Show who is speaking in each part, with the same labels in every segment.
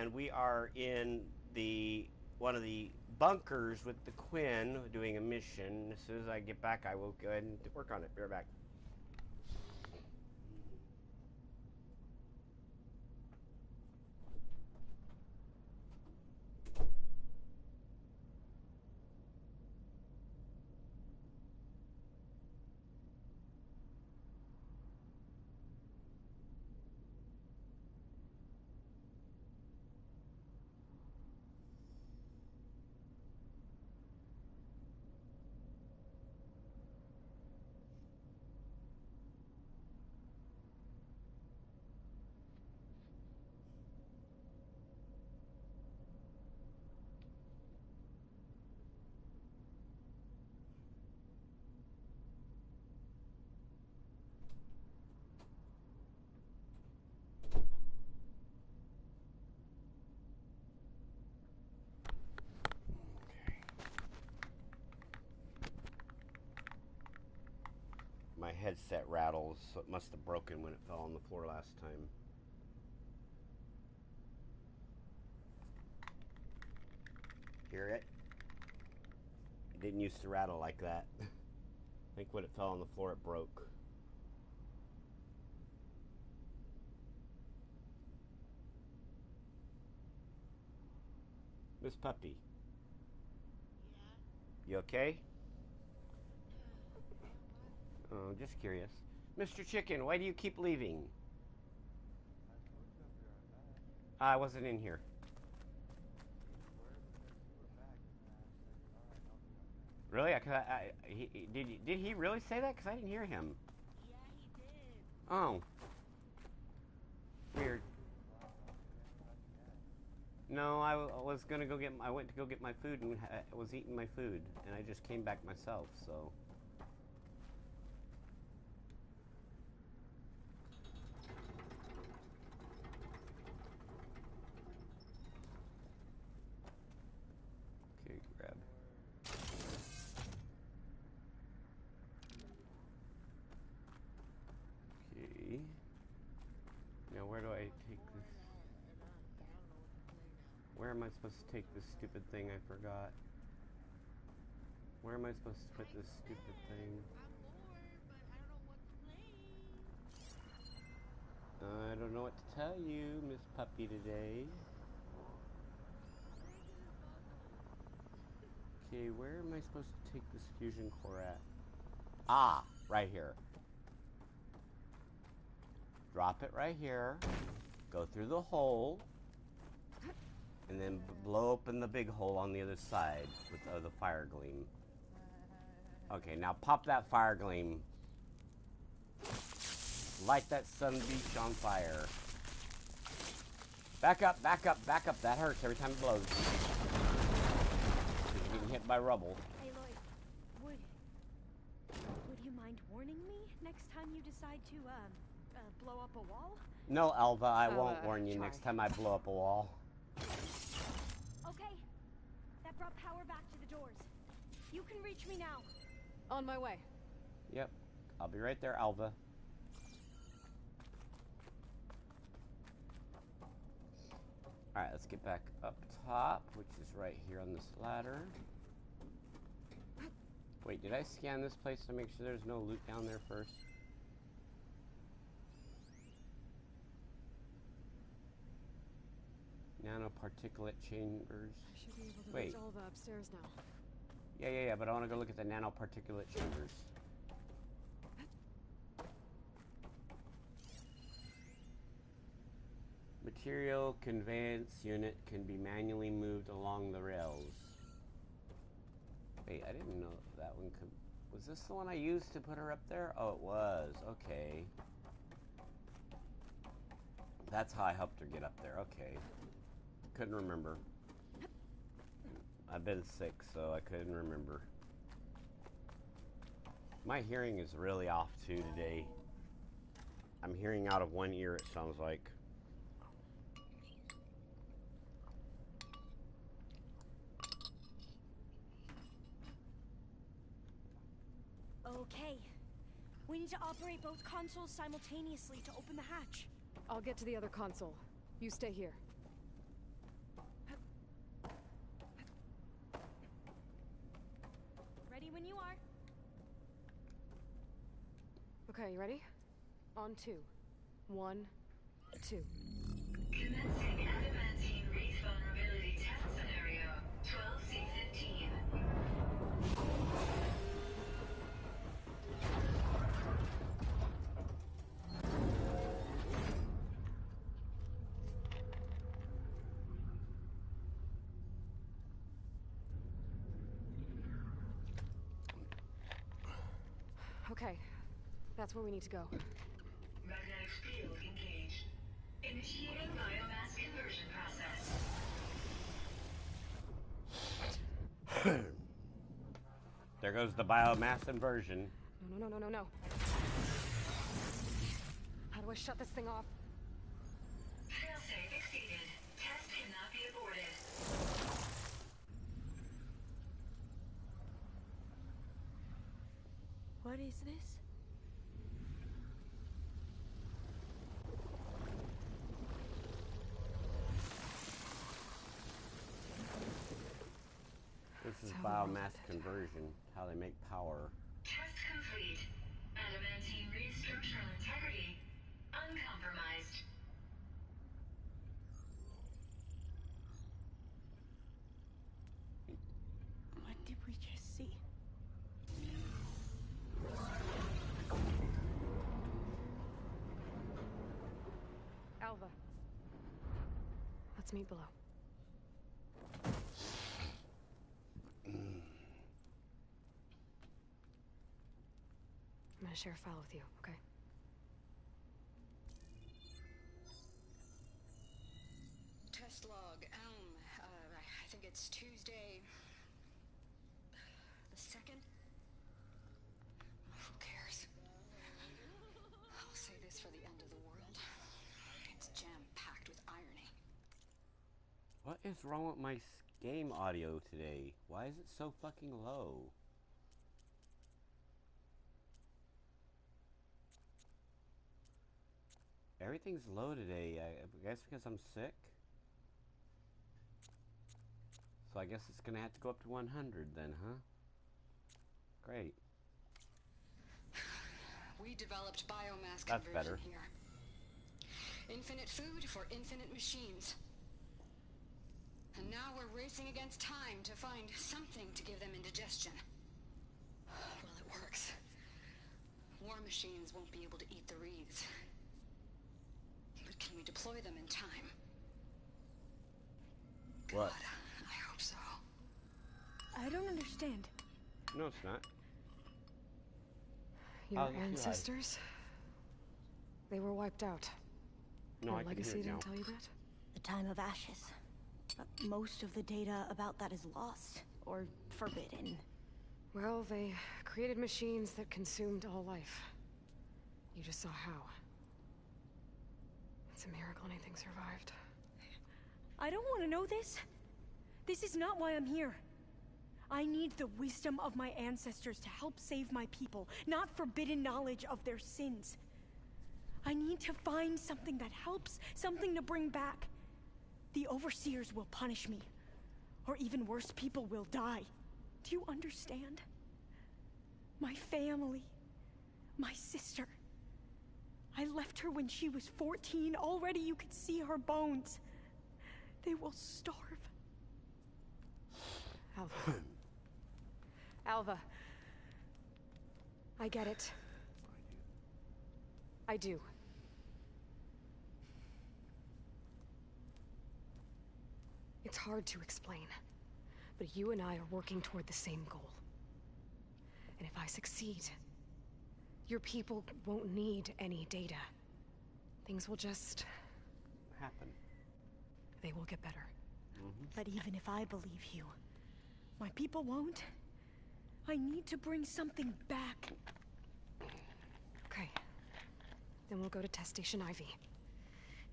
Speaker 1: and we are in the one of the bunkers with the Quinn doing a mission. As soon as I get back, I will go ahead and work on it. Be right back. My headset rattles, so it must have broken when it fell on the floor last time. Hear it? It didn't used to rattle like that. I think when it fell on the floor, it broke. Miss Puppy.
Speaker 2: Yeah.
Speaker 1: You okay? Oh, just curious. Mr. Chicken, why do you keep leaving?
Speaker 3: I told you I'd be right back.
Speaker 1: I wasn't in here.
Speaker 3: You were because you were back, and then I said, alright, I'll be right back.
Speaker 1: Really? Did he really say that? Because I didn't hear him.
Speaker 2: Yeah, he did.
Speaker 1: Oh. Weird.
Speaker 3: Why don't you answer like you had?
Speaker 1: No, I was gonna go get. I went to go get my food and was eating my food, and I just came back myself. So. Okay, grab. Okay. Now where do I take this? Where am I supposed to take this stupid thing? I forgot. Where am I supposed to put this stupid thing?
Speaker 2: I'm bored, but I don't know what to play.
Speaker 1: I don't know what to tell you, Miss Puppy, today. Okay, where am I supposed to take this fusion core at? Ah, right here. Drop it right here. Go through the hole. And then blow open the big hole on the other side with the fire gleam. Okay, now pop that fire gleam. Light that sun beach on fire. Back up, back up, back up. That hurts every time it blows. You're getting hit by rubble.
Speaker 4: Hey, Lloyd. Would you mind warning me next time you decide to, blow up a wall?
Speaker 1: No, Alva, I won't warn you
Speaker 4: try.
Speaker 1: next time I blow up a wall.
Speaker 4: Okay. That brought power back to the doors. You can reach me now.
Speaker 5: On my way.
Speaker 1: Yep, I'll be right there, Alva. Alright, let's get back up top, which is right here on this ladder. Wait, did I scan this place to make sure there's no loot down there first? Nanoparticulate chambers.
Speaker 5: I should be able to
Speaker 1: Wait.
Speaker 5: reach all the upstairs now.
Speaker 1: Yeah, but I want to go look at the nanoparticulate chambers. Material conveyance unit can be manually moved along the rails. Wait, I didn't know that one could... Was this the one I used to put her up there? Oh, it was. Okay. That's how I helped her get up there. Okay. Couldn't remember. I've been sick, so I couldn't remember. My hearing is really off, too, today. I'm hearing out of one ear, it sounds like.
Speaker 4: Okay. We need to operate both consoles simultaneously to open the hatch.
Speaker 5: I'll get to the other console. You stay here.
Speaker 4: When you are.
Speaker 5: Okay, you ready? On 2. 1, 2.
Speaker 6: Commencing adamantine wreath vulnerability test scenario 12C15.
Speaker 5: Okay, that's where we need to go.
Speaker 6: Magnetic field engaged. Initiating biomass conversion process.
Speaker 1: There goes the biomass inversion.
Speaker 5: No. How do I shut this thing off?
Speaker 6: Failsafe exceeded. Test cannot be aborted.
Speaker 4: What is this?
Speaker 1: This is
Speaker 5: That's how we
Speaker 1: biomass
Speaker 5: rolled it.
Speaker 1: conversion, how they make power.
Speaker 6: Test complete. Adamantine wreath structural integrity uncompromised.
Speaker 4: What did we just see?
Speaker 5: Alva. Let's meet below. I'm gonna share a file with you, okay?
Speaker 7: Test log, I think it's Tuesday the 2nd? Who cares? I'll say this for the end of the world. It's jam-packed with irony.
Speaker 1: What is wrong with my game audio today? Why is it so fucking low? Everything's low today. I guess because I'm sick. So I guess it's gonna have to go up to 100 then, huh? Great.
Speaker 7: We developed biomass
Speaker 1: That's
Speaker 7: conversion
Speaker 1: better.
Speaker 7: here. Infinite food for infinite machines. And now we're racing against time to find something to give them indigestion. Well, it works. War machines won't be able to eat the wreaths. But can we deploy them in time?
Speaker 1: What?
Speaker 7: God, I hope so.
Speaker 4: I don't understand.
Speaker 1: No, it's not.
Speaker 5: Your
Speaker 1: yes, you
Speaker 5: ancestors? They were wiped out.
Speaker 1: No,
Speaker 5: Your
Speaker 1: I can hear
Speaker 5: legacy
Speaker 1: it now.
Speaker 5: didn't tell you that?
Speaker 4: The time of ashes. But most of the data about that is lost or forbidden.
Speaker 5: Well, they created machines that consumed all life. You just saw how. It's a miracle anything survived.
Speaker 4: I don't want to know this. This is not why I'm here. I need the wisdom of my ancestors to help save my people, not forbidden knowledge of their sins. I need to find something that helps, something to bring back. The overseers will punish me. Or even worse, people will die. Do you understand? My family. My sister. I left her when she was 14. Already you could see her bones. They will starve.
Speaker 5: Alva. Alva. I get it. I do. It's hard to explain, but you and I are working toward the same goal. And if I succeed, your people won't need any data. Things will just...
Speaker 1: Happen.
Speaker 5: They will get better.
Speaker 4: But even if I believe you, my people won't. I need to bring something back.
Speaker 5: Okay. Then we'll go to Test Station Ivy.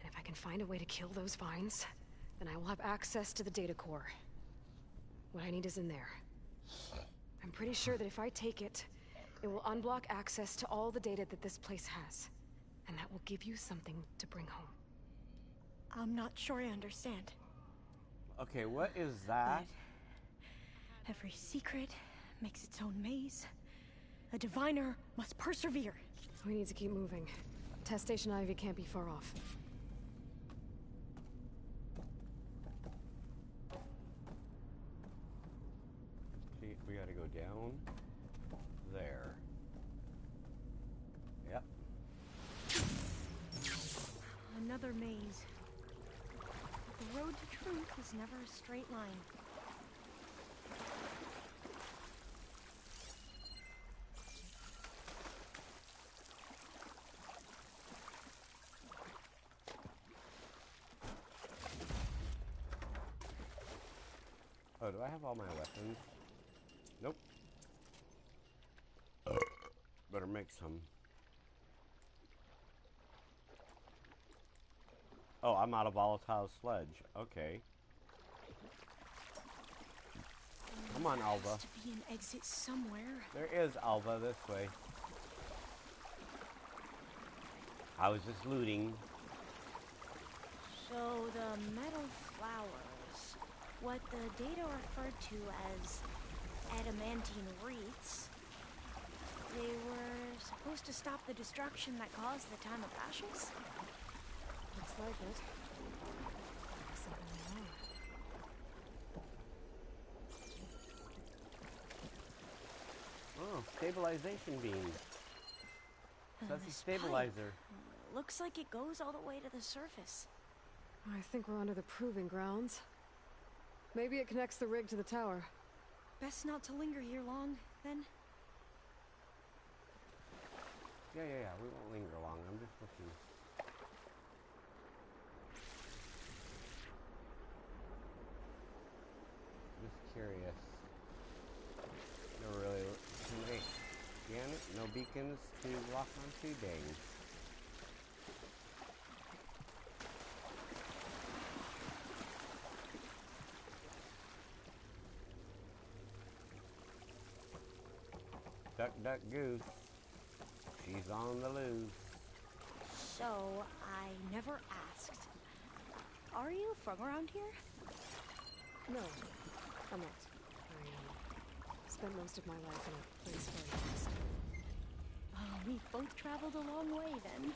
Speaker 5: And if I can find a way to kill those vines, then I will have access to the data core. What I need is in there. I'm pretty sure that if I take it, it will unblock access to all the data that this place has. And that will give you something to bring home.
Speaker 4: I'm not sure I understand.
Speaker 1: Okay, what is that?
Speaker 4: Every secret, makes its own maze. A diviner must persevere.
Speaker 5: We need to keep moving. Test Station Ivy can't be far off.
Speaker 1: See, we gotta go down there. Yep.
Speaker 4: Another maze. But the road to truth is never a straight line.
Speaker 1: Oh, do I have all my weapons? Nope. Better make some. Oh, I'm out of volatile sledge. Okay. Come on, Alva.
Speaker 4: There has to be an exit somewhere.
Speaker 1: There is, Alva, this way. I was just looting.
Speaker 4: So the metal flowers, what the data referred to as adamantine wreaths, they were supposed to stop the destruction that caused the Time of Ashes?
Speaker 5: Looks like it. Something more.
Speaker 1: Oh, stabilization beam. That's a
Speaker 4: This
Speaker 1: stabilizer.
Speaker 4: pipe looks like it goes all the way to the surface.
Speaker 5: I think we're under the proving grounds. Maybe it connects the rig to the tower.
Speaker 4: Best not to linger here long, then.
Speaker 1: Yeah. We won't linger long. I'm just looking. Just curious. No really. Damn it. No beacons to lock onto. Dang. Duck, duck, goose. She's on the loose.
Speaker 4: So, I never asked. Are you from around here?
Speaker 5: No, I'm not. I spent most of my life in a place very fast.
Speaker 4: Oh, we've both traveled a long way, then.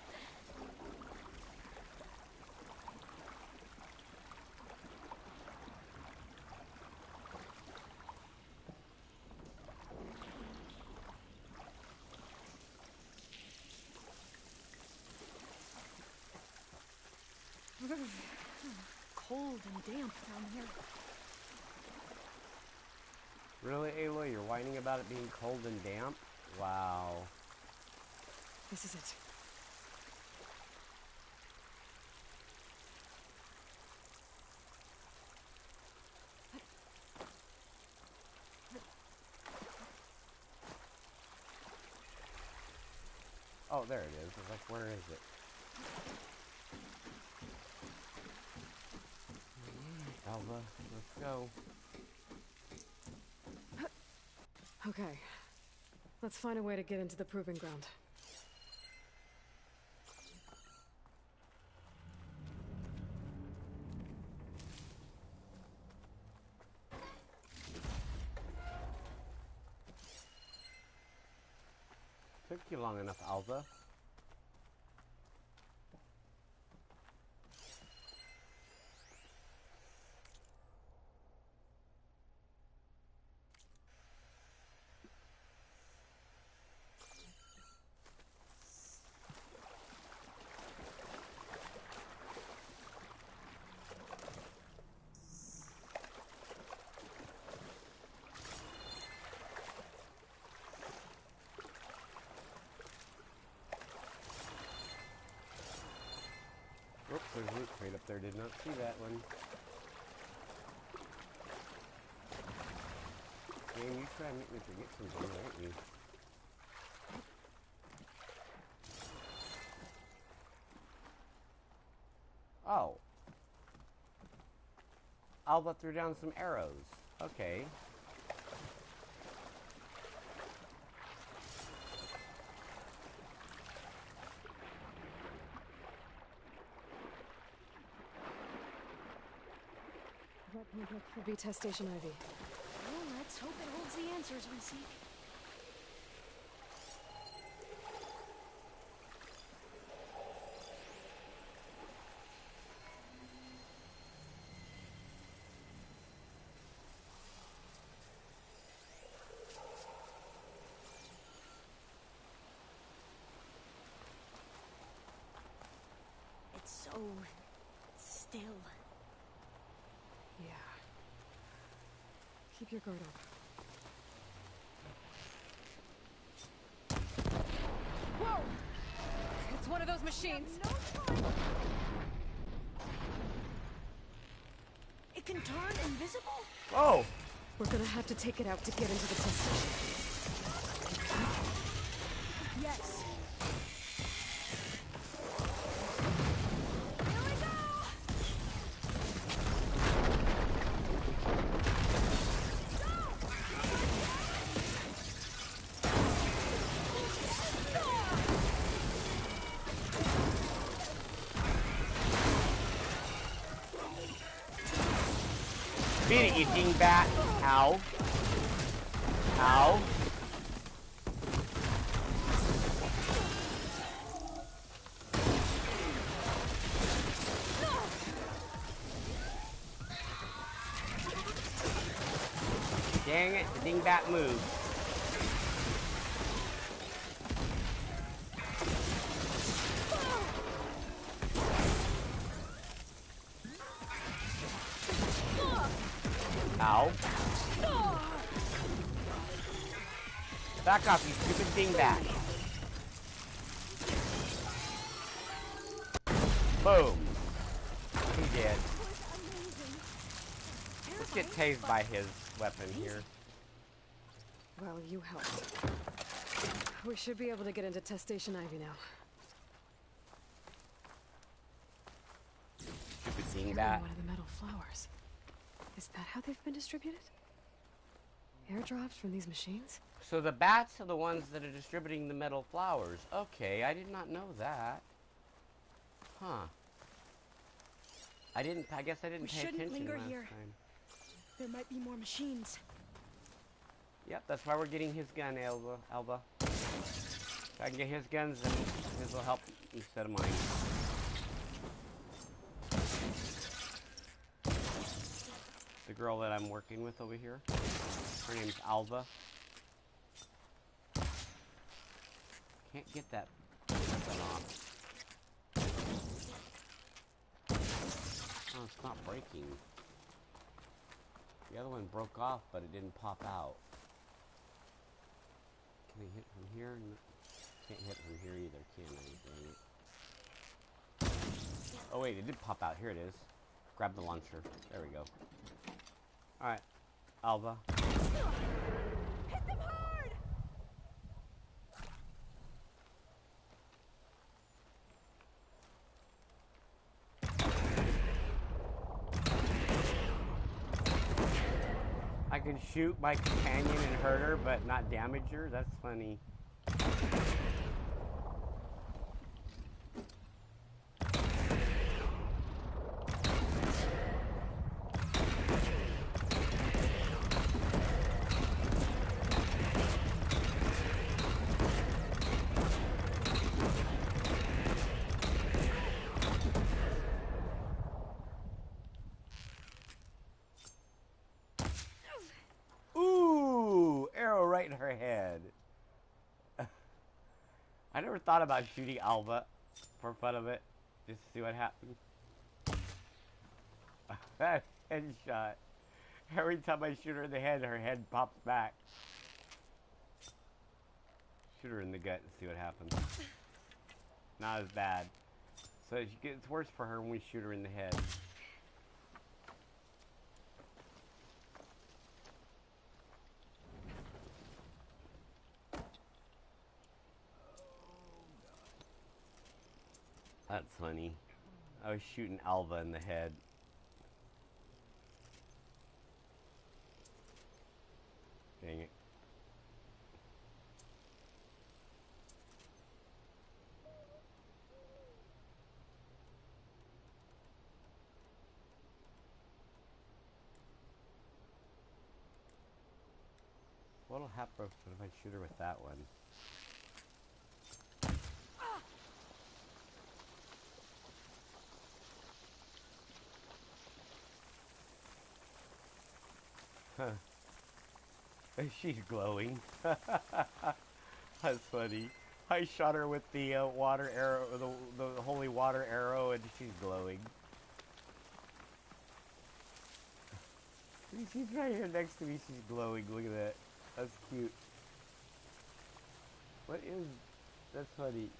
Speaker 4: Cold and damp down here.
Speaker 1: Really, Aloy? You're whining about it being cold and damp? Wow.
Speaker 5: This is it.
Speaker 1: Oh, there it is. I was like, where is it? Alva, let's go.
Speaker 5: Okay. Let's find a way to get into the proving ground.
Speaker 1: Took you long enough, Alva. Oops, there's a loot crate up there. Did not see that one. Man, you try and make me forget something, aren't you? Oh. Alva threw down some arrows. Okay.
Speaker 5: That contract should be Test Station Ivy.
Speaker 4: Well, let's Let's hope it holds the answers we seek. It's so still.
Speaker 5: Yeah. Keep your guard up. Whoa! It's one of those machines.
Speaker 4: It can turn invisible?
Speaker 1: Oh!
Speaker 5: We're gonna have to take it out to get into the test station.
Speaker 4: Yes.
Speaker 1: Beat it, you dingbat! Ow. Ow. Dang it, the dingbat moved. Ow. Back off, you stupid dingbat. Boom. He did. Let's get tased by his weapon here.
Speaker 5: Well, you helped. We should be able to get into test station Ivy now.
Speaker 1: Stupid
Speaker 5: Securing
Speaker 1: dingbat.
Speaker 5: one of the metal flowers. Is that how they've been distributed? Airdrops from these machines?
Speaker 1: So the bats are the ones that are distributing the metal flowers. Okay, I did not know that. Huh. I guess I didn't
Speaker 4: We
Speaker 1: pay
Speaker 4: shouldn't
Speaker 1: attention
Speaker 4: linger
Speaker 1: last
Speaker 4: here.
Speaker 1: time.
Speaker 4: There might be more machines.
Speaker 1: Yep, that's why we're getting his gun, Alba. If I can get his guns, then his will help instead of mine. The girl that I'm working with over here, her name's Alva. Can't get that weapon off. Oh, it's not breaking. The other one broke off, but it didn't pop out. Can I hit from here? No. Can't hit from here either, can I? Dang it. Oh wait, it did pop out. Here it is. Grab the launcher. There we go. Alright, Alva.
Speaker 4: Hit them hard!
Speaker 1: I can shoot my companion and hurt her, but not damage her? That's funny. Ooh, arrow right in her head. I never thought about shooting Alva for fun of it, just to see what happens. That headshot. Every time I shoot her in the head, her head pops back. Shoot her in the gut and see what happens. Not as bad. So it gets worse for her when we shoot her in the head. That's funny. I was shooting Alva in the head. Dang it. What'll happen if I shoot her with that one? Huh. She's glowing. That's funny. I shot her with the water arrow, the holy water arrow, and she's glowing. She's right here next to me. She's glowing. Look at that. That's cute. What is... That's funny.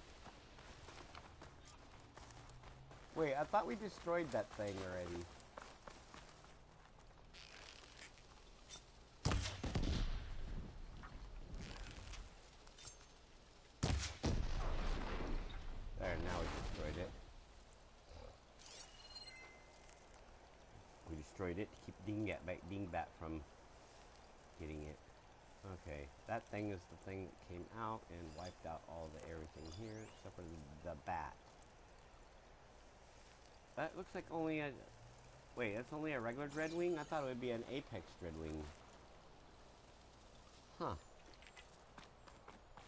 Speaker 1: Wait, I thought we destroyed that thing already. There, now we destroyed it. We destroyed it to keep Dingbat from getting it. Okay, that thing is the thing that came out and wiped out all the everything here except for the bat. That looks like only a... Wait, that's only a regular Dreadwing? I thought it would be an Apex Dreadwing. Huh.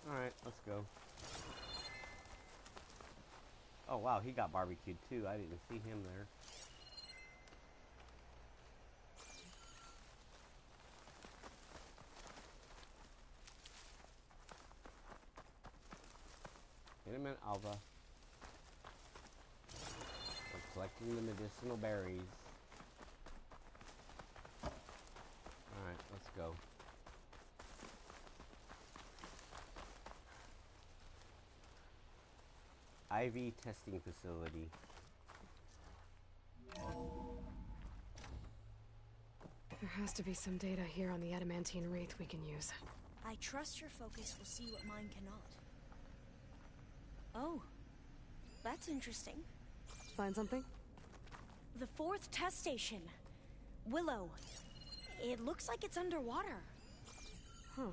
Speaker 1: Alright, let's go. Oh wow, he got barbecued too. I didn't see him there. In a minute, Alva. We're collecting the medicinal berries. Alright, let's go. IV testing facility.
Speaker 5: There has to be some data here on the adamantine wraith we can use.
Speaker 4: I trust your focus will see what mine cannot. Oh, that's interesting.
Speaker 5: Find something?
Speaker 4: The 4th test station. Willow. It looks like it's underwater.
Speaker 5: Huh.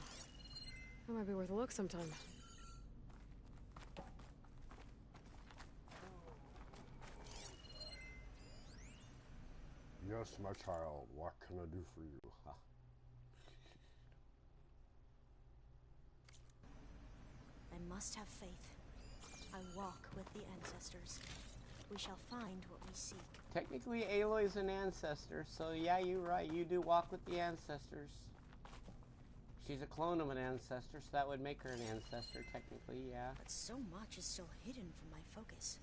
Speaker 5: That might be worth a look sometime.
Speaker 8: Yes, my child, what can I do for you?
Speaker 4: I must have faith. I walk with the ancestors. We shall find what we seek.
Speaker 1: Technically, Aloy's an ancestor, so yeah, you're right. You do walk with the ancestors. She's a clone of an ancestor, so that would make her an ancestor, technically, yeah.
Speaker 4: But so much is still hidden from my focus.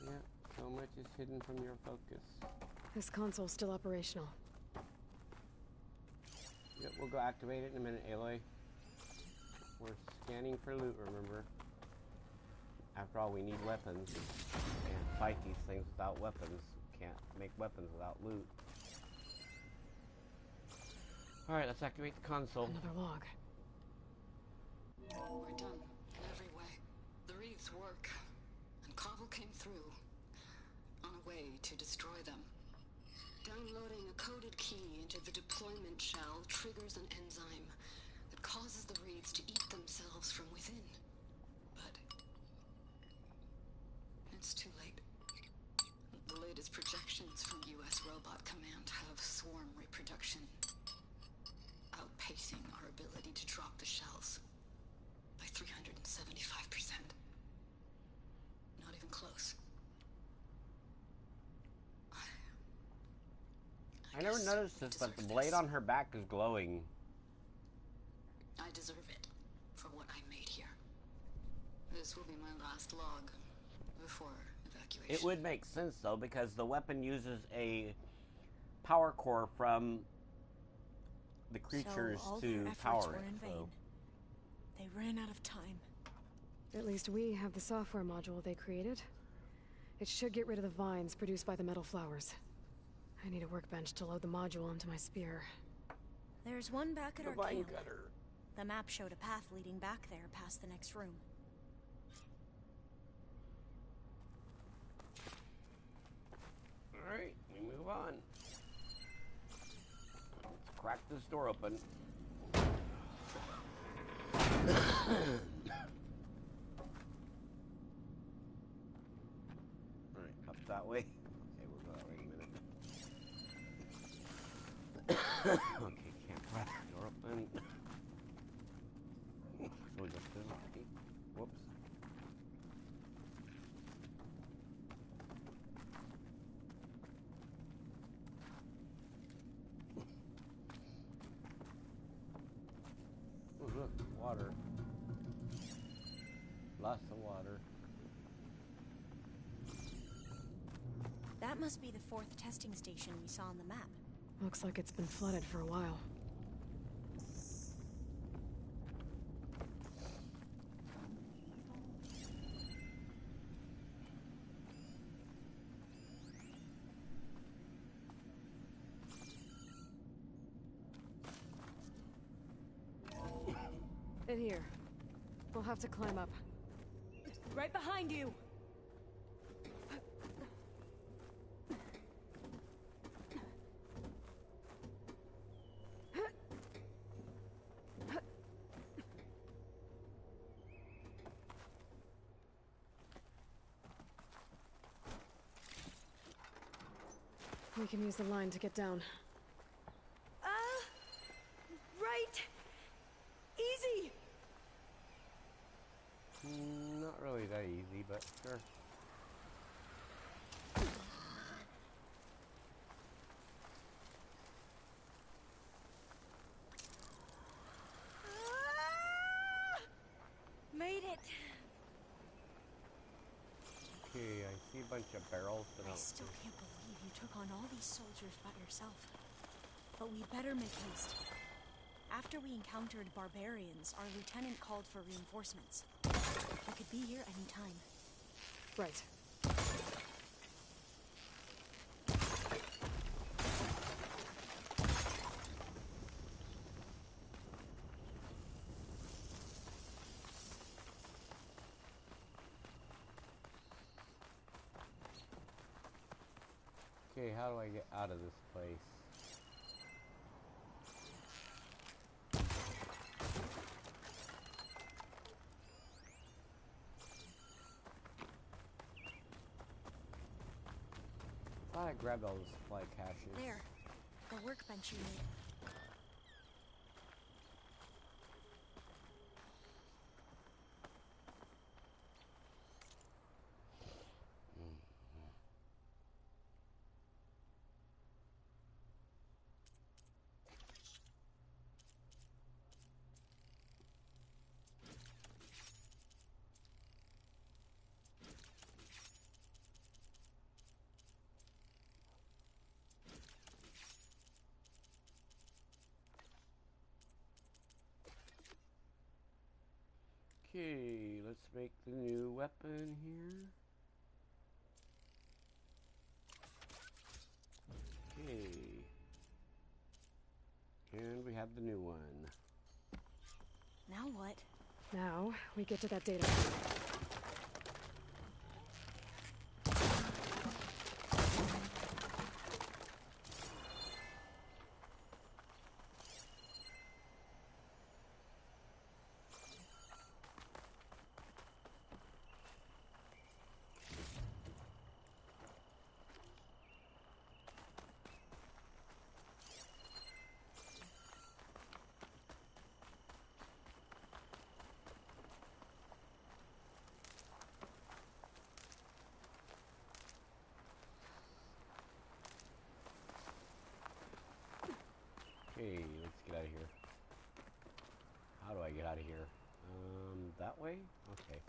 Speaker 1: Yeah, so much is hidden from your focus.
Speaker 5: This console's still operational.
Speaker 1: Yep, we'll go activate it in a minute, Aloy. We're scanning for loot, remember? After all, we need weapons. Can't fight these things without weapons. Can't make weapons without loot. Alright, let's activate the console.
Speaker 5: Another log.
Speaker 7: We're done in every way. The wreaths work, and Cobble came through on a way to destroy them. Downloading a coded key into the deployment shell triggers an enzyme that causes the wreaths to eat themselves from within. But it's too late. The latest projections from U.S. Robot Command have swarm reproduction outpacing our ability to drop the shells by 375%. Not even close.
Speaker 1: I never noticed this, but the blade on her back is glowing.
Speaker 7: I deserve it for what I made here. This will be my last log before evacuation.
Speaker 1: It would make sense, though, because the weapon uses a power core from the creatures
Speaker 4: so all
Speaker 1: to
Speaker 4: their efforts
Speaker 1: power
Speaker 4: were
Speaker 1: it.
Speaker 4: in vain. They ran out of time.
Speaker 5: At least we have the software module they created. It should get rid of the vines produced by the metal flowers. I need a workbench to load the module into my spear.
Speaker 4: There's one back at
Speaker 1: The
Speaker 4: our
Speaker 1: vine
Speaker 4: camp.
Speaker 1: cutter.
Speaker 4: The map showed a path leading back there past the next room.
Speaker 1: Alright, we move on. Let's crack this door open. Alright, up that way. Okay, we'll go that way in a minute. Okay, can't pry the door open. So we just do. Whoops. Oh, look, water. Lots of water.
Speaker 4: That must be the 4th testing station we saw on the map.
Speaker 5: Looks like it's been flooded for a while. In here. We'll have to climb up.
Speaker 4: Right behind you!
Speaker 5: We can use the line to get down.
Speaker 4: Right! Easy!
Speaker 1: Not really that easy, but sure.
Speaker 4: Made it!
Speaker 1: Okay, I see a bunch of barrels, but
Speaker 4: I still can't believe you took on all these soldiers by yourself. But we'd better make haste. After we encountered barbarians, our lieutenant called for reinforcements. We could be here any time.
Speaker 5: Right.
Speaker 1: Okay, how do I get out of this place? I thought I grabbed all the supply caches.
Speaker 4: There. The workbench you made.
Speaker 1: Okay, let's make the new weapon here. Okay. And we have the new one.
Speaker 4: Now what?
Speaker 5: Now, we get to that data.
Speaker 1: Okay, let's get out of here. How do I get out of here? That way? Okay.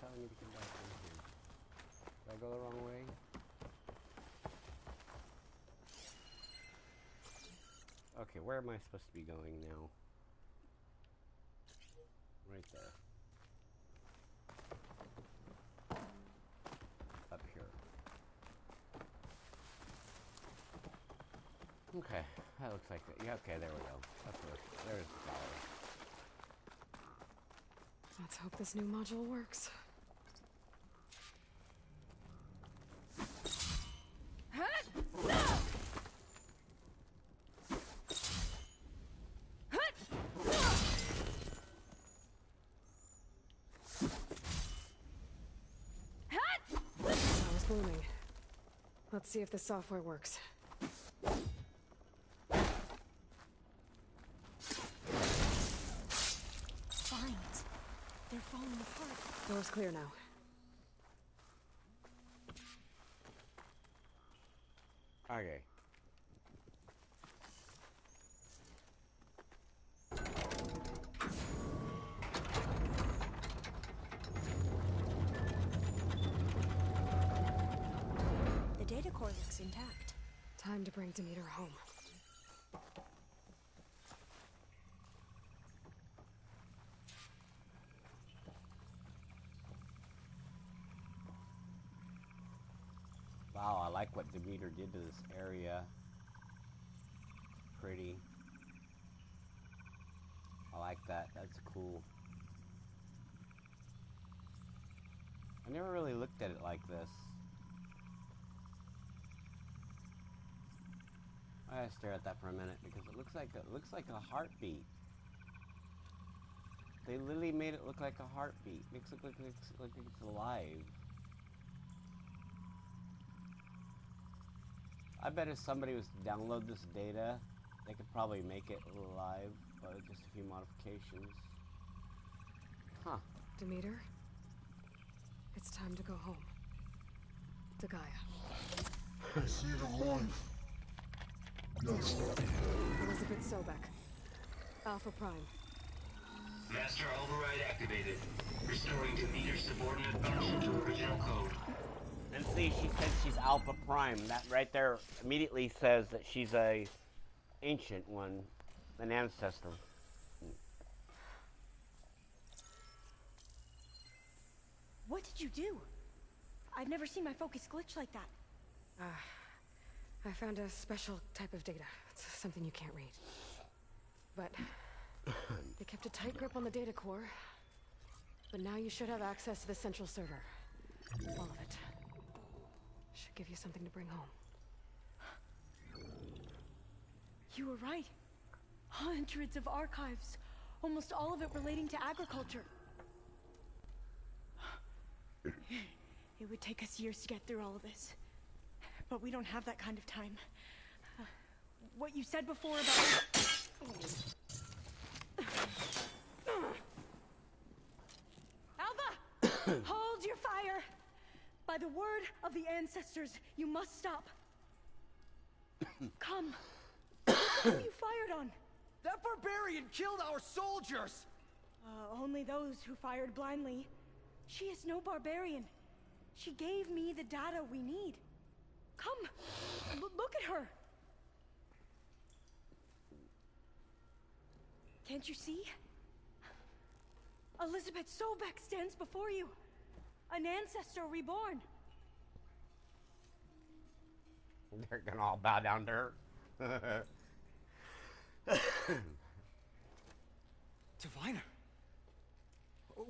Speaker 1: telling me to come back in here? Did I go the wrong way? Okay, where am I supposed to be going now? Right there. Up here. Okay, that looks like it. Yeah, okay, there we go. That's where, there's the gallery.
Speaker 5: Let's hope this new module works. That was booming. Let's see if the software works.
Speaker 4: Vines. They're falling apart.
Speaker 5: Door's clear now.
Speaker 1: Okay.
Speaker 4: The data core looks intact.
Speaker 5: Time to bring Demeter home.
Speaker 1: Wow, I like what Demeter did to this area. Pretty. I like that. That's cool. I never really looked at it like this. I gotta stare at that for a minute because it looks like a heartbeat. They literally made it look like a heartbeat. Makes it look like it's alive. I bet if somebody was to download this data, they could probably make it alive, but with just a few modifications. Huh.
Speaker 5: Demeter, it's time to go home. To Gaia.
Speaker 8: I see the light. Yes.
Speaker 5: Elizabeth Sobek. Alpha Prime.
Speaker 6: Master override activated. Restoring Demeter's subordinate function to original code.
Speaker 1: And see, she said she's Alpha Prime. That right there immediately says that she's a ancient one, an ancestor.
Speaker 4: What did you do? I've never seen my focus glitch like that.
Speaker 5: I found a special type of data. It's something you can't read. But they kept a tight grip on the data core. But now you should have access to the central server. All of it. Should give you something to bring home.
Speaker 4: You were right. Hundreds of archives. Almost all of it relating to agriculture. It would take us years to get through all of this. But we don't have that kind of time. What you said before about... Alva! Hold your fire! By the word of the ancestors, you must stop. Come. Who you fired on?
Speaker 9: That barbarian killed our soldiers!
Speaker 4: Only those who fired blindly. She is no barbarian. She gave me the data we need. Come, look at her. Can't you see? Elizabeth Sobek stands before you. An ancestor reborn.
Speaker 1: They're gonna all bow down to her.
Speaker 9: Diviner.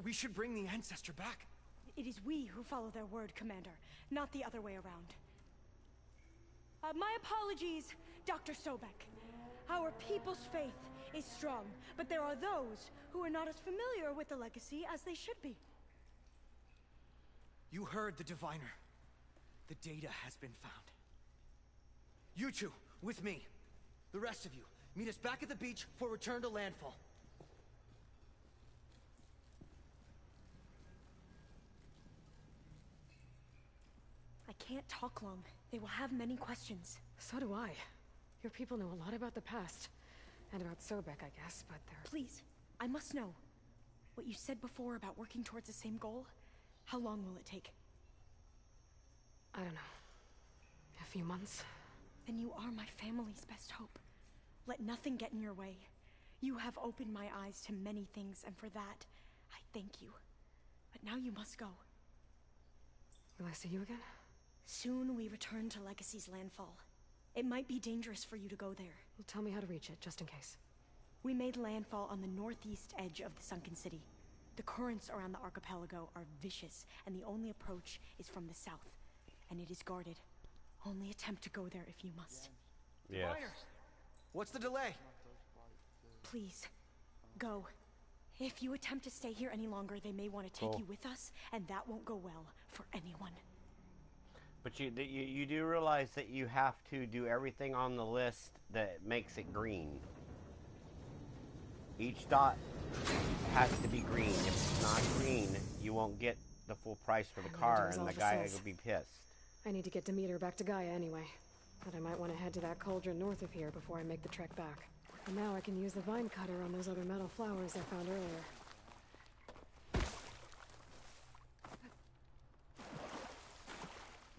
Speaker 9: We should bring the ancestor back.
Speaker 4: It is we who follow their word, Commander, not the other way around. My apologies, Dr. Sobek. Our people's faith is strong, but there are those who are not as familiar with the legacy as they should be.
Speaker 9: You heard the diviner. The data has been found. You two, with me. The rest of you, meet us back at the beach for return to landfall.
Speaker 4: I can't talk long. They will have many questions.
Speaker 5: So do I. Your people know a lot about the past. And about Sobek, I guess, but they're...
Speaker 4: Please, I must know. What you said before about working towards the same goal, How long will it take?
Speaker 5: I don't know. A few months?
Speaker 4: Then you are my family's best hope. Let nothing get in your way. You have opened my eyes to many things, and for that, I thank you. But now you must go.
Speaker 5: Will I see you again?
Speaker 4: Soon we return to Legacy's landfall. It might be dangerous for you to go there.
Speaker 5: Well, tell me how to reach it, just in case.
Speaker 4: We made landfall on the northeast edge of the sunken city. The currents around the archipelago are vicious, and the only approach is from the south. And it is guarded. Only attempt to go there if you must.
Speaker 1: Yes.
Speaker 9: What's the delay?
Speaker 4: Please, go. If you attempt to stay here any longer, they may want to take
Speaker 1: Cool.
Speaker 4: you with us, and that won't go well for anyone.
Speaker 1: But you do realize that you have to do everything on the list that makes it green. Each dot has to be green. If it's not green, you won't get the full price for the
Speaker 5: I'm gonna
Speaker 1: car,
Speaker 5: do as
Speaker 1: and the
Speaker 5: Alpha
Speaker 1: guy
Speaker 5: says.
Speaker 1: will be pissed.
Speaker 5: I need to get Demeter back to Gaia anyway. But I might want to head to that cauldron north of here before I make the trek back. And now I can use the vine cutter on those other metal flowers I found earlier.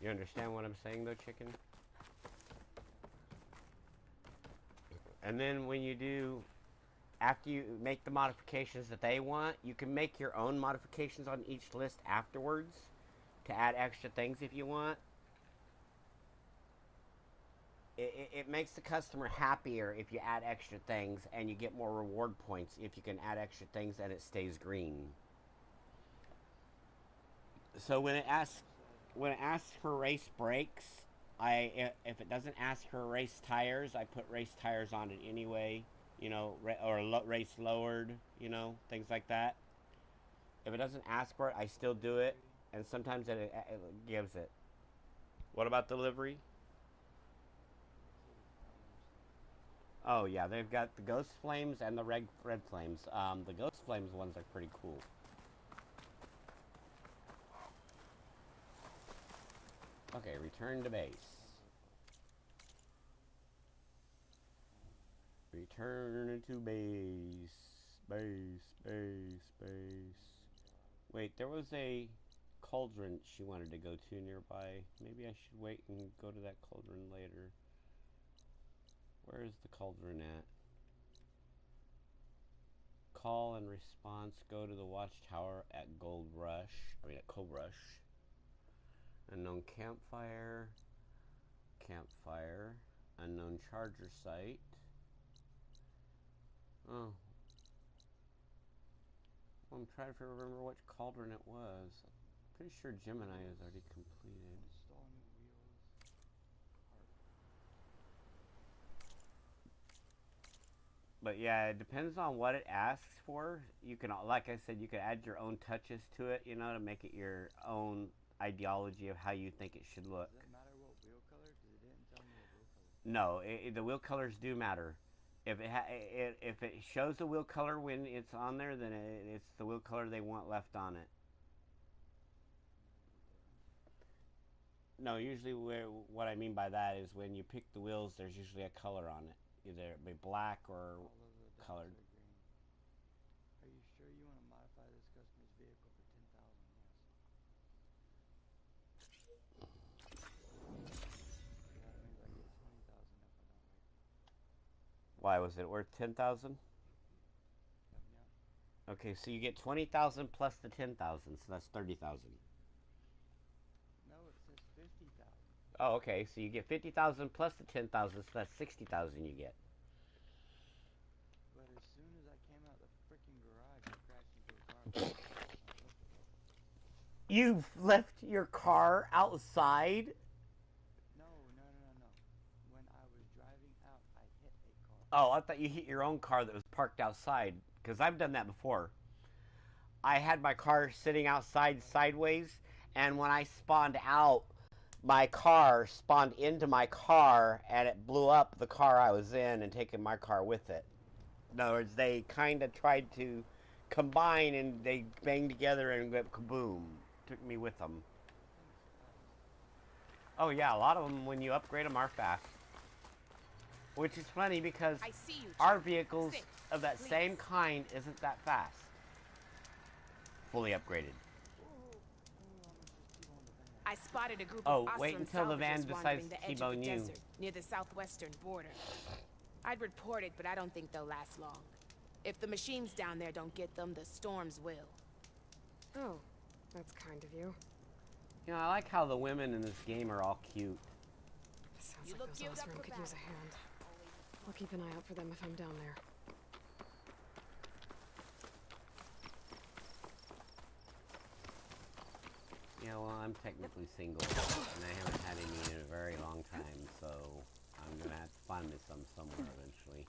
Speaker 1: You understand what I'm saying, though, chicken? And then when you do, after you make the modifications that they want, you can make your own modifications on each list afterwards to add extra things if you want. It makes the customer happier if you add extra things, and you get more reward points if you can add extra things and it stays green. So when it asks for race brakes, if it doesn't ask for race tires, I put race tires on it anyway, you know, race lowered, you know, things like that. If it doesn't ask for it, I still do it, and sometimes it gives it. What about delivery? Oh yeah, they've got the Ghost Flames and the Red Flames. The Ghost Flames ones are pretty cool. Okay, return to base. Return to base. Base. Wait, there was a cauldron she wanted to go to nearby. Maybe I should wait and go to that cauldron later. Where is the cauldron at? Call and response. Go to the watchtower at Cold Rush. Unknown campfire. Unknown charger site. Oh. Well, I'm trying to remember which cauldron it was. Pretty sure Gemini is already completed.
Speaker 3: Install new wheels.
Speaker 1: But yeah, it depends on what it asks for. You can, like I said, you can add your own touches to it, you know, to make it your own ideology of how you think it should look.
Speaker 3: Does it matter what wheel color? Because it didn't tell me what wheel color.
Speaker 1: No, the wheel colors do matter. If it shows the wheel color when it's on there, then it's the wheel color they want left on it. No, usually what I mean by that is when you pick the wheels, there's usually a color on it. Either it be black or
Speaker 3: All of the dots
Speaker 1: colored.
Speaker 3: are green. Are you sure you want to modify this customer's vehicle for 10,000? Yes. So that means I get 20,000 if I don't wait.
Speaker 1: Why was it worth 10,000?
Speaker 3: Yeah.
Speaker 1: Okay, so you get 20,000 plus the 10,000, so that's 30,000.
Speaker 3: No, it says 50,000.
Speaker 1: Oh, okay, so you get 50,000 plus the 10,000, so that's 60,000 you get.
Speaker 3: But as soon as I came out the freaking garage, I crashed into a car.
Speaker 1: You've left your car outside?
Speaker 3: No. When I was driving out, I hit a car.
Speaker 1: Oh, I thought you hit your own car that was parked outside, because I've done that before. I had my car sitting outside sideways, and when I spawned out, my car spawned into my car, and it blew up the car I was in and taking my car with it. In other words, they kind of tried to combine, and they banged together and went kaboom. Took me with them. Oh yeah, a lot of them, when you upgrade them, are fast. Which is funny because
Speaker 10: I see you,
Speaker 1: our vehicles
Speaker 10: Sit,
Speaker 1: of that
Speaker 10: please.
Speaker 1: same kind isn't that fast. Fully upgraded.
Speaker 10: I spotted a group
Speaker 1: Oh,
Speaker 10: of
Speaker 1: wait
Speaker 10: Osram
Speaker 1: until the van
Speaker 10: salvagers
Speaker 1: decides
Speaker 10: wandering
Speaker 1: to
Speaker 10: the edge of
Speaker 1: T-bone
Speaker 10: the
Speaker 1: you.
Speaker 10: desert near the southwestern border. I'd report it, but I don't think they'll last long. If the machines down there don't get them, the storms will.
Speaker 5: Oh, that's kind of you.
Speaker 1: You know, I like how the women in this game are all cute.
Speaker 5: Sounds
Speaker 10: You
Speaker 5: like
Speaker 10: look
Speaker 5: those
Speaker 10: geared up
Speaker 5: Osram
Speaker 10: for
Speaker 5: could
Speaker 10: battle.
Speaker 5: use a hand. I'll keep an eye out for them if I'm down there.
Speaker 1: Yeah, well, I'm technically single, and I haven't had any in a very long time, so I'm gonna have to find me some somewhere eventually.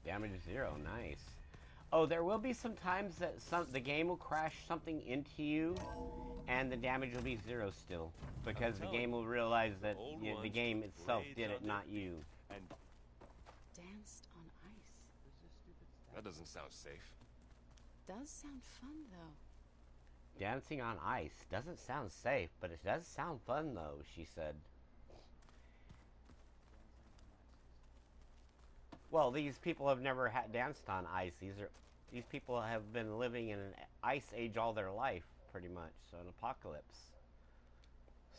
Speaker 1: Damage 0, nice. Oh, there will be some times that the game will crash something into you, and the damage will be 0 still, because the game will realize that the game itself did it, not you.
Speaker 3: And
Speaker 2: Danced on ice.
Speaker 11: That doesn't sound safe.
Speaker 2: Does sound fun, though.
Speaker 1: Dancing on ice doesn't sound safe, but it does sound fun, though, she said. Well, these people have never danced on ice. These people have been living in an ice age all their life, pretty much, so an apocalypse.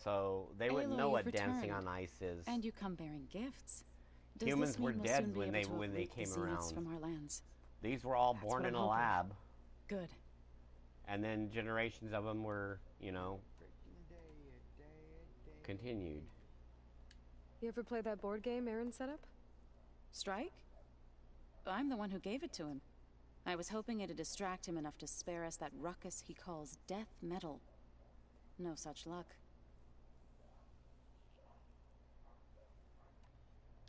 Speaker 1: So they wouldn't
Speaker 2: Aloy,
Speaker 1: know what
Speaker 2: you've
Speaker 1: dancing
Speaker 2: returned.
Speaker 1: on ice is.
Speaker 2: And you come bearing gifts. Does
Speaker 1: Humans
Speaker 2: this mean
Speaker 1: were
Speaker 2: we'll
Speaker 1: dead
Speaker 2: soon be
Speaker 1: when
Speaker 2: able to
Speaker 1: they
Speaker 2: uproot
Speaker 1: came
Speaker 2: the Zeniths
Speaker 1: around.
Speaker 2: from our lands?
Speaker 1: These were all
Speaker 2: That's
Speaker 1: born
Speaker 2: what
Speaker 1: in
Speaker 2: I'm
Speaker 1: a
Speaker 2: hoping.
Speaker 1: lab,
Speaker 2: Good.
Speaker 1: and then generations of them were, you know, continued.
Speaker 5: You ever play that board game Aaron set up?
Speaker 2: Strike? I'm the one who gave it to him. I was hoping it'd distract him enough to spare us that ruckus he calls death metal. No such luck.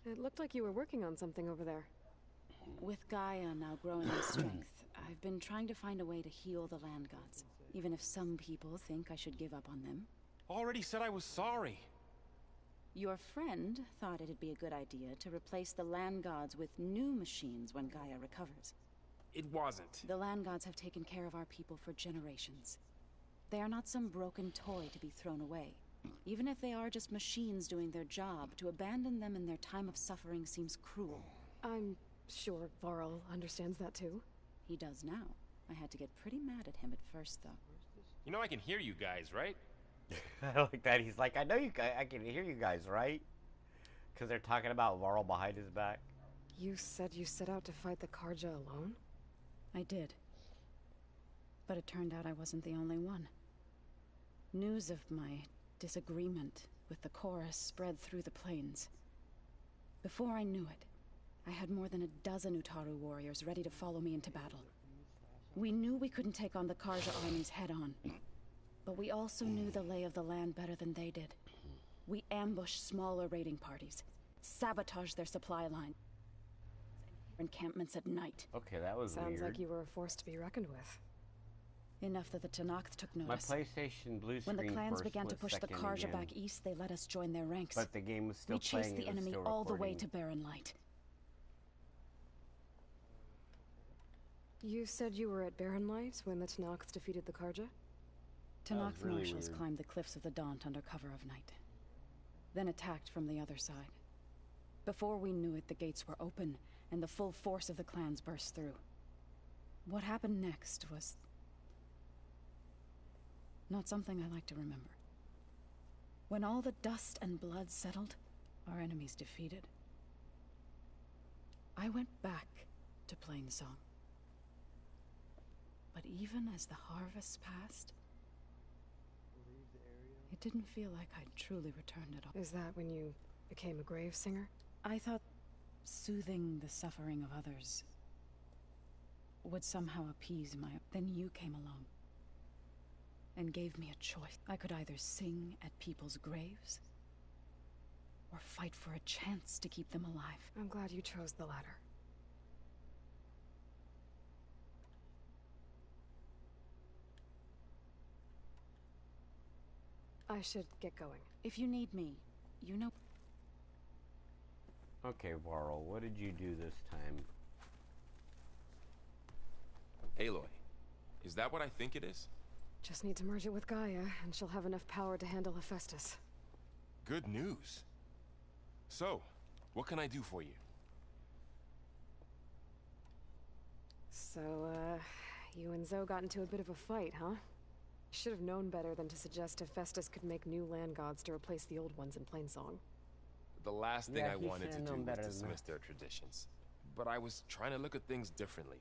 Speaker 5: It looked like you were working on something over there.
Speaker 2: With Gaia now growing in strength, I've been trying to find a way to heal the land gods, even if some people think I should give up on them.
Speaker 11: Already said I was sorry.
Speaker 2: Your friend thought it'd be a good idea to replace the land gods with new machines when Gaia recovers.
Speaker 11: It wasn't.
Speaker 2: The land gods have taken care of our people for generations. They are not some broken toy to be thrown away. Even if they are just machines doing their job, to abandon them in their time of suffering seems cruel.
Speaker 5: I'm sure Varl understands that too.
Speaker 2: He does now. I had to get pretty mad at him at first, though.
Speaker 11: You know I can hear you guys, right?
Speaker 1: I like that. He's like, I know you guys, I can hear you guys, right? Because they're talking about Varl behind his back.
Speaker 5: You said you set out to fight the Karja alone?
Speaker 2: I did. But it turned out I wasn't the only one. News of my disagreement with the chorus spread through the plains. Before I knew it, I had more than a dozen Utaru warriors ready to follow me into battle. We knew we couldn't take on the Karja armies head-on, but we also knew the lay of the land better than they did. We ambushed smaller raiding parties, sabotaged their supply line, encampments at night.
Speaker 1: Okay, that was
Speaker 5: Sounds
Speaker 1: weird.
Speaker 5: like you were a force to be reckoned with.
Speaker 2: Enough that the Tenakth took
Speaker 1: My
Speaker 2: notice.
Speaker 1: PlayStation blue
Speaker 2: When
Speaker 1: screen
Speaker 2: the clans
Speaker 1: for a
Speaker 2: began to
Speaker 1: split
Speaker 2: push the
Speaker 1: second
Speaker 2: Karja
Speaker 1: again.
Speaker 2: back east, they let us join their ranks.
Speaker 1: But the game was still
Speaker 2: We chased
Speaker 1: playing.
Speaker 2: the
Speaker 1: It was
Speaker 2: enemy
Speaker 1: still
Speaker 2: all the way
Speaker 1: recording.
Speaker 2: to Barren Light.
Speaker 5: You said you were at Barren Light when the Tenakth defeated the Karja?
Speaker 1: That was
Speaker 2: Tenakth
Speaker 1: really
Speaker 2: marshals
Speaker 1: weird.
Speaker 2: climbed the cliffs of the Daunt under cover of night. Then attacked from the other side. Before we knew it, the gates were open, and the full force of the clans burst through. What happened next was not something I like to remember. When all the dust and blood settled, our enemies defeated, I went back to Plainsong. But even as the harvest passed, it didn't feel like I'd truly returned at all.
Speaker 5: Is that when you became a grave singer?
Speaker 2: I thought soothing the suffering of others would somehow appease my... Then you came along and gave me a choice. I could either sing at people's graves or fight for a chance to keep them alive.
Speaker 5: I'm glad you chose the latter. I should get going.
Speaker 2: If you need me, you know...
Speaker 1: Okay, Varl, what did you do this time?
Speaker 11: Aloy, is that what I think it is?
Speaker 5: Just need to merge it with Gaia, and she'll have enough power to handle Hephaestus.
Speaker 11: Good news. So, what can I do for you?
Speaker 5: So, you and Zoe got into a bit of a fight, huh? Should have known better than to suggest Hephaestus could make new land gods to replace the old ones in Plainsong.
Speaker 11: The last thing
Speaker 1: Yeah,
Speaker 11: I
Speaker 1: he
Speaker 11: wanted to
Speaker 1: should've
Speaker 11: do
Speaker 1: known
Speaker 11: was
Speaker 1: better than
Speaker 11: dismiss
Speaker 1: that.
Speaker 11: their traditions. But I was trying to look at things differently.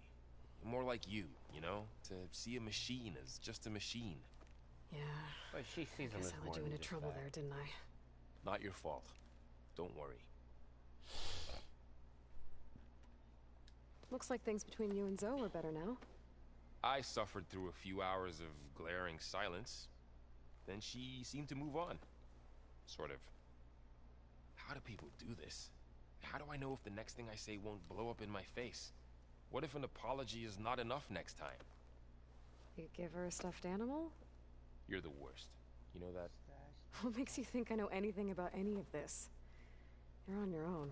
Speaker 11: More like you know? To see a machine as just a machine.
Speaker 5: Yeah.
Speaker 1: But she sees
Speaker 5: I
Speaker 1: him
Speaker 5: guess
Speaker 1: as
Speaker 5: I
Speaker 1: more
Speaker 5: let you
Speaker 1: than
Speaker 5: into
Speaker 1: just
Speaker 5: trouble
Speaker 1: that.
Speaker 5: there, didn't I?
Speaker 11: Not your fault. Don't worry.
Speaker 5: Looks like things between you and Zoe are better now.
Speaker 11: I suffered through a few hours of glaring silence. Then she seemed to move on. Sort of. How do people do this? How do I know if the next thing I say won't blow up in my face? What if an apology is not enough next time?
Speaker 5: You give her a stuffed animal?
Speaker 11: You're the worst. You know that?
Speaker 5: What makes you think I know anything about any of this? You're on your own.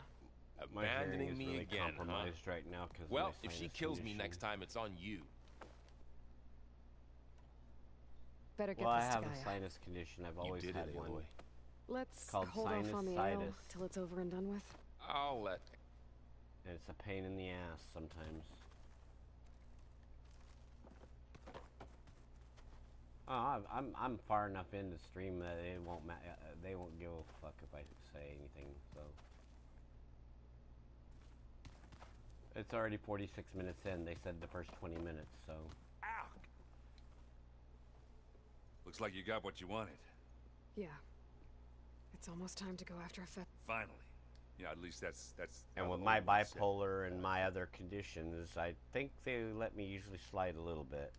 Speaker 1: My hearing
Speaker 11: Abandoning
Speaker 1: is
Speaker 11: me
Speaker 1: really
Speaker 11: again, huh?
Speaker 1: compromised right now because
Speaker 11: Well, if she kills me next time, it's on you.
Speaker 5: Better get
Speaker 1: Well, I
Speaker 5: this to
Speaker 1: have a
Speaker 5: Gaia.
Speaker 1: sinus condition. I've always
Speaker 11: did
Speaker 1: had
Speaker 11: it,
Speaker 1: one.
Speaker 11: Aloy.
Speaker 5: Let's
Speaker 1: called
Speaker 5: hold off on the ale
Speaker 1: sinusitis.
Speaker 5: till it's over and done with.
Speaker 11: I'll let...
Speaker 1: And it's a pain in the ass sometimes. Oh, I'm far enough in the stream that it won't they won't give a fuck if I say anything. So it's already 46 minutes in. They said the first 20 minutes. So
Speaker 12: Ow! Looks like you got what you wanted.
Speaker 5: Yeah. It's almost time to go after Hephaestus.
Speaker 12: Finally. Yeah, at least that's.
Speaker 1: and
Speaker 12: how
Speaker 1: with
Speaker 12: the
Speaker 1: my
Speaker 12: old one said.
Speaker 1: bipolar and my other conditions, I think they let me usually slide a little bit.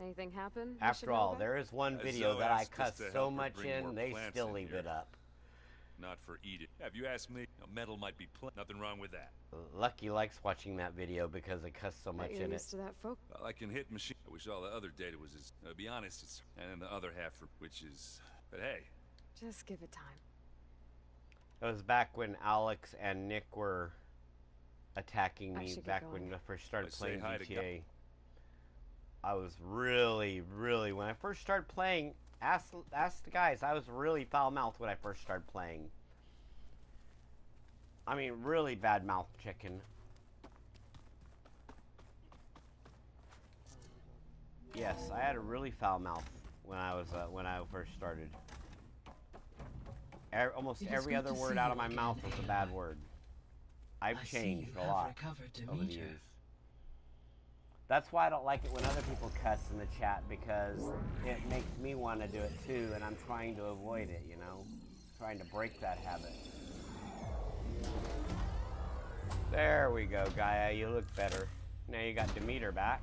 Speaker 5: Anything happen?
Speaker 1: After all, there is one video
Speaker 12: Zoe
Speaker 1: that I
Speaker 12: asked us
Speaker 1: cuss
Speaker 12: to
Speaker 1: so
Speaker 12: help her
Speaker 1: much
Speaker 12: bring more
Speaker 1: in, they
Speaker 12: plants
Speaker 1: still
Speaker 12: in
Speaker 1: leave
Speaker 12: here.
Speaker 1: it up.
Speaker 12: Not for eating. Have you asked me? Metal might be nothing wrong with that.
Speaker 1: Lucky likes watching that video because I cuss so much
Speaker 5: You're
Speaker 1: in it.
Speaker 5: used to that, folk.
Speaker 12: Well, I can hit machine. I wish all the other data was as. Be honest, it's and the other half, which is. But hey,
Speaker 5: Just give it time.
Speaker 1: It was back when Alex and Nick were attacking
Speaker 5: I
Speaker 1: me
Speaker 5: should get
Speaker 1: back
Speaker 5: going.
Speaker 1: when I first started
Speaker 12: Let's say
Speaker 1: playing
Speaker 12: hi to
Speaker 1: GTA. I was really, when I first started playing, ask the guys, I was really foul-mouthed when I first started playing. I mean, really bad-mouthed chicken. Yes, I had a really foul mouth when I first started. Almost every other word out of my mouth was a bad word. I've changed a lot over the years. That's why I don't like it when other people cuss in the chat, because it makes me want to do it too, and I'm trying to avoid it, you know? Trying to break that habit. There we go, Gaia, you look better. Now you got Demeter back.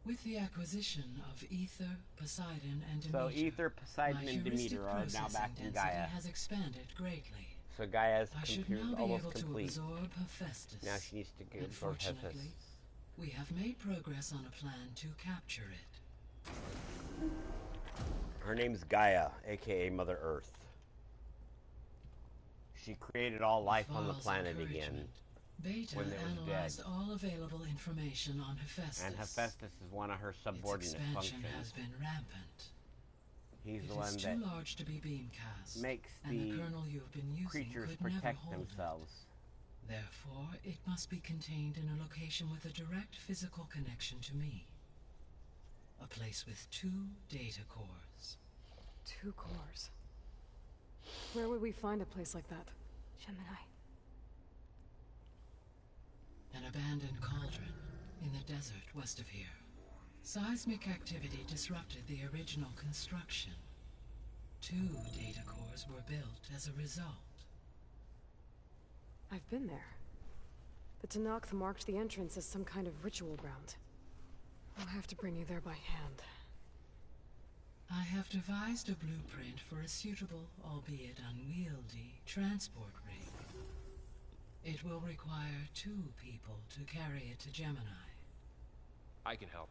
Speaker 13: With the acquisition of Ether, Poseidon, and Demeter,
Speaker 1: So Ether, Poseidon,
Speaker 13: my
Speaker 1: and
Speaker 13: heuristic
Speaker 1: Demeter are now back in
Speaker 13: processing
Speaker 1: Gaia.
Speaker 13: density has expanded greatly.
Speaker 1: So Gaia's
Speaker 13: I should
Speaker 1: computer
Speaker 13: now
Speaker 1: is
Speaker 13: be
Speaker 1: almost
Speaker 13: able
Speaker 1: complete.
Speaker 13: to absorb Hephaestus.
Speaker 1: Now she needs to absorb
Speaker 13: Unfortunately,
Speaker 1: Hephaestus.
Speaker 13: we have made progress on a plan to capture it.
Speaker 1: Her name's Gaia, aka Mother Earth. She created all life on the
Speaker 13: Val's
Speaker 1: planet again
Speaker 13: encouragement, Beta
Speaker 1: when it was dead.
Speaker 13: analyzed all available information on Hephaestus.
Speaker 1: And Hephaestus is one of her
Speaker 13: Its
Speaker 1: subordinate
Speaker 13: expansion
Speaker 1: functions.
Speaker 13: has been rampant.
Speaker 1: He's
Speaker 13: It
Speaker 1: the one
Speaker 13: is
Speaker 1: that
Speaker 13: too large to be beamcast,
Speaker 1: makes
Speaker 13: and the
Speaker 1: the
Speaker 13: kernel you've been using
Speaker 1: creatures
Speaker 13: could never
Speaker 1: protect
Speaker 13: hold it.
Speaker 1: themselves.
Speaker 13: Therefore, it must be contained in a location with a direct physical connection to me. A place with 2 data cores.
Speaker 5: 2 cores. Where would we find a place like that? Gemini.
Speaker 13: An abandoned cauldron in the desert west of here. Seismic activity disrupted the original construction. 2 data cores were built as a result.
Speaker 5: I've been there. The Tanakh marked the entrance as some kind of ritual ground. I'll have to bring you there by hand.
Speaker 13: I have devised a blueprint for a suitable, albeit unwieldy, transport rig. It will require 2 people to carry it to Gemini.
Speaker 11: I can help.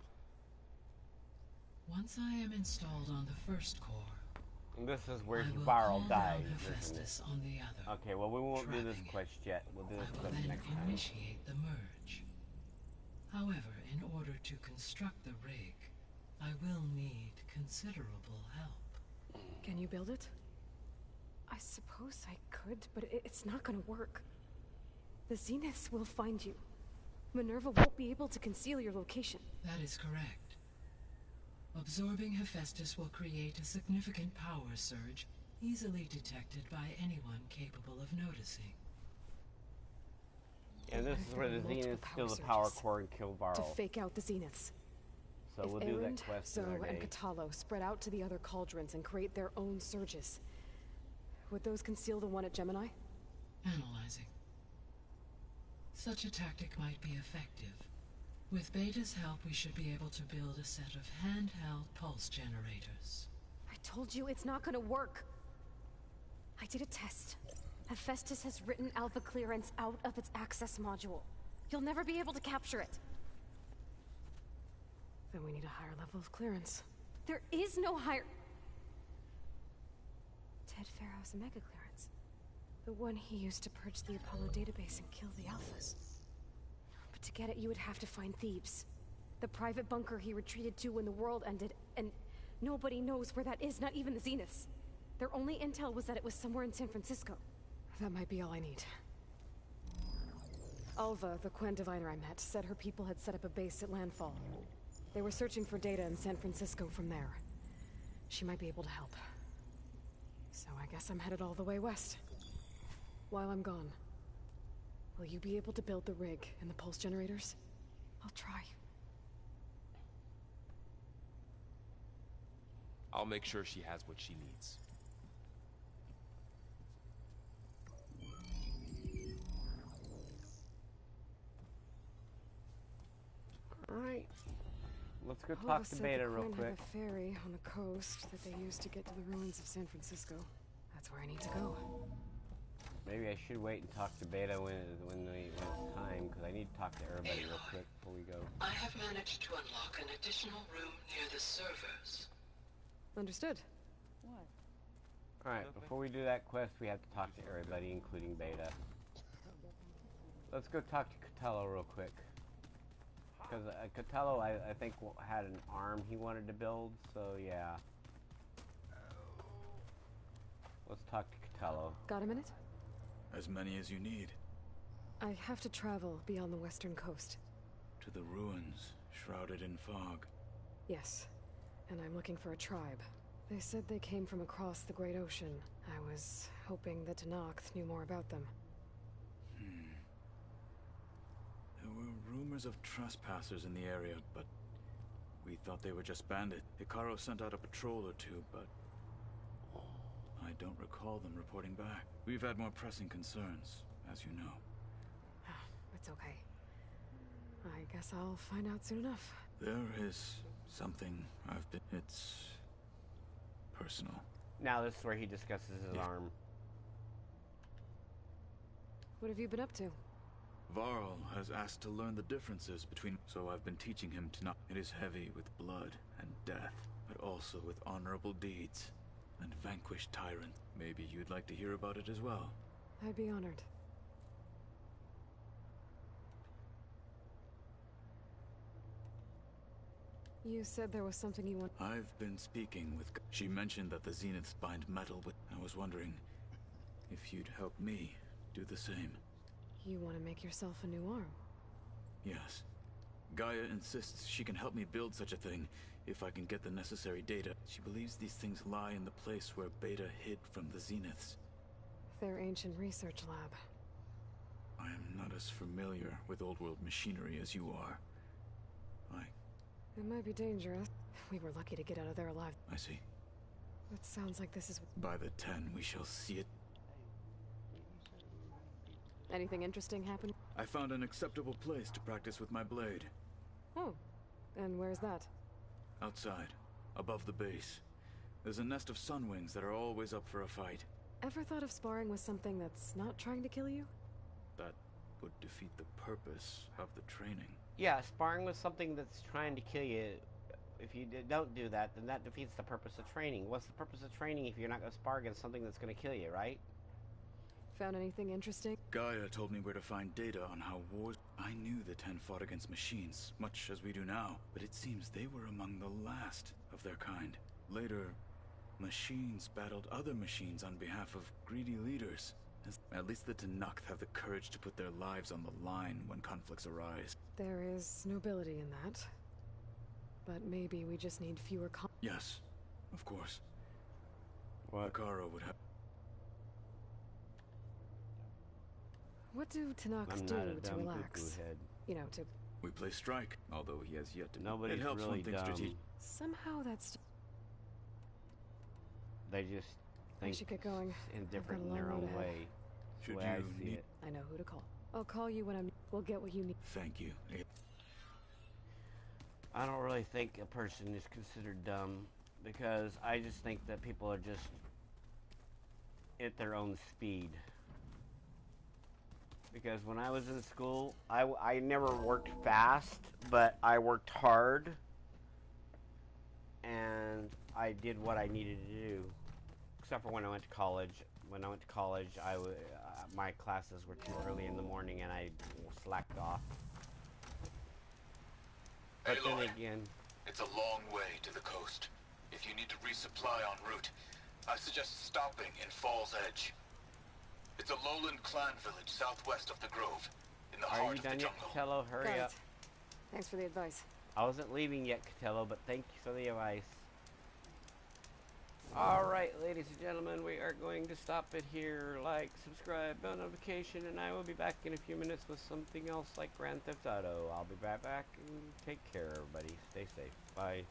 Speaker 13: Once I am installed on the first core,
Speaker 1: This is where
Speaker 13: I will
Speaker 1: Varl
Speaker 13: call
Speaker 1: dies,
Speaker 13: down
Speaker 1: isn't it?
Speaker 13: Hephaestus on the other.
Speaker 1: Okay, well we won't do this
Speaker 13: trapping it.
Speaker 1: quest yet. We'll do this
Speaker 13: I will
Speaker 1: quest
Speaker 13: then
Speaker 1: next time.
Speaker 13: initiate the merge. However, in order to construct the rig, I will need considerable help.
Speaker 5: Can you build it? I suppose I could, but it's not gonna work. The Zeniths will find you. Minerva won't be able to conceal your location.
Speaker 13: That is correct. Absorbing Hephaestus will create a significant power surge, easily detected by anyone capable of noticing.
Speaker 1: And this is where the Zeniths steal the power core and kill Varl.
Speaker 5: To fake out the Zeniths.
Speaker 1: So we'll do that quest in our
Speaker 5: Zoe, and
Speaker 1: day.
Speaker 5: Catalo spread out to the other cauldrons and create their own surges. Would those conceal the one at Gemini?
Speaker 13: Analyzing. Such a tactic might be effective. With Beta's help, we should be able to build a set of handheld pulse generators.
Speaker 5: I told you it's not gonna work. I did a test. Hephaestus has written Alpha clearance out of its access module. You'll never be able to capture it. Then we need a higher level of clearance. There is no higher... Ted Pharaoh's mega clearance. The one he used to purge the Apollo database and kill the Alphas. But to get it, you would have to find Thebes. The private bunker he retreated to when the world ended, and nobody knows where that is, not even the Zeniths. Their only intel was that it was somewhere in San Francisco. That might be all I need. Alva, the Quen diviner I met, said her people had set up a base at landfall. They were searching for data in San Francisco from there. She might be able to help. So I guess I'm headed all the way west. While I'm gone, will you be able to build the rig and the pulse generators? I'll try.
Speaker 11: I'll make sure she has what she needs.
Speaker 1: Alright. Let's go talk to Beta real quick.
Speaker 5: Have a ferry on the coast that they used to get to the ruins of San Francisco. That's where I need to go.
Speaker 1: Maybe I should wait and talk to Beta when it's time, because I need to talk to everybody real quick before we go.
Speaker 13: I have managed to unlock an additional room near the servers.
Speaker 5: Understood.
Speaker 4: What?
Speaker 1: Alright, before we do that quest, we have to talk to everybody, including Beta. Let's go talk to Catalo real quick. Because Catalo, I think, had an arm he wanted to build, so yeah. Let's talk to Catalo.
Speaker 5: Got a minute?
Speaker 14: As many as you need.
Speaker 5: I have to travel beyond the western coast.
Speaker 14: To the ruins, shrouded in fog.
Speaker 5: Yes, and I'm looking for a tribe. They said they came from across the Great Ocean. I was hoping that Tenakth knew more about them.
Speaker 14: There were rumors of trespassers in the area, but we thought they were just bandits. Icaro sent out a patrol or two, but I don't recall them reporting back. We've had more pressing concerns, as you know.
Speaker 5: It's okay. I guess I'll find out soon enough.
Speaker 14: There is something it's personal.
Speaker 1: Now this is where he discusses his arm.
Speaker 5: What have you been up to?
Speaker 14: Varl has asked to learn the differences between, so I've been teaching him to not. It is heavy with blood and death, but also with honorable deeds and vanquished tyrants. Maybe you'd like to hear about it as well.
Speaker 5: I'd be honored. You said there was something you want.
Speaker 14: I've been speaking with. She mentioned that the Zeniths bind metal with. I was wondering if you'd help me do the same.
Speaker 5: You want to make yourself a new arm?
Speaker 14: Yes. Gaia insists she can help me build such a thing if I can get the necessary data. She believes these things lie in the place where Beta hid from the Zeniths.
Speaker 5: Their ancient research lab.
Speaker 14: I am not as familiar with old world machinery as you are.
Speaker 5: It might be dangerous. We were lucky to get out of there alive.
Speaker 14: I see.
Speaker 5: It sounds like this is...
Speaker 14: By the 10, we shall see it.
Speaker 5: Anything interesting happen?
Speaker 14: I found an acceptable place to practice with my blade.
Speaker 5: Oh, and where's that?
Speaker 14: Outside, above the base. There's a nest of sunwings that are always up for a fight.
Speaker 5: Ever thought of sparring with something that's not trying to kill you?
Speaker 14: That would defeat the purpose of the training.
Speaker 1: Yeah, sparring with something that's trying to kill you, if you don't do that, then that defeats the purpose of training. What's the purpose of training if you're not going to spar against something that's going to kill you, right?
Speaker 5: Found anything interesting?
Speaker 14: Gaia told me where to find data on how wars... I knew the 10 fought against machines, much as we do now, but it seems they were among the last of their kind. Later, machines battled other machines on behalf of greedy leaders. At least the Tanakh have the courage to put their lives on the line when conflicts arise.
Speaker 5: There is nobility in that. But maybe we just need fewer
Speaker 14: Yes, of course.
Speaker 1: What?
Speaker 14: Hekarro would have...
Speaker 5: What do Tanaks
Speaker 1: I'm
Speaker 5: do
Speaker 1: not a
Speaker 5: to
Speaker 1: dumb
Speaker 5: relax?
Speaker 1: cuckoo head.
Speaker 5: You know, to...
Speaker 14: We play strike, although he has yet to...
Speaker 1: Nobody's
Speaker 14: it helps
Speaker 1: really
Speaker 14: when things
Speaker 1: dumb.
Speaker 5: Somehow that's...
Speaker 1: They just
Speaker 5: We
Speaker 1: think
Speaker 5: should get going.
Speaker 1: in
Speaker 5: I've got
Speaker 1: different
Speaker 5: a
Speaker 1: in
Speaker 5: long
Speaker 1: their
Speaker 5: road
Speaker 1: own
Speaker 5: ahead.
Speaker 1: way.
Speaker 14: Should
Speaker 1: The way I
Speaker 14: you
Speaker 1: see
Speaker 14: need...
Speaker 1: it.
Speaker 5: I know who to call. I'll call you when I'm... We'll get what you need.
Speaker 14: Thank you.
Speaker 1: I don't really think a person is considered dumb because I just think that people are just at their own speed. Because when I was in school, I never worked fast, but I worked hard and I did what I needed to do. Except for when I went to college. When I went to college, my classes were too early in the morning and I slacked off. But then again,
Speaker 15: it's a long way to the coast. If you need to resupply en route, I suggest stopping in Falls Edge. It's a lowland clan village southwest of the Grove, in the
Speaker 1: are
Speaker 15: heart
Speaker 1: you
Speaker 15: of the
Speaker 1: done yet,
Speaker 15: jungle.
Speaker 1: Catello? Hurry
Speaker 5: Got
Speaker 1: up.
Speaker 5: it. Thanks for the advice.
Speaker 1: I wasn't leaving yet, Catello, but thank you for the advice. Alright, ladies and gentlemen, we are going to stop it here. Like, subscribe, bell notification, and I will be back in a few minutes with something else like Grand Theft Auto. I'll be right back, and take care, everybody. Stay safe. Bye.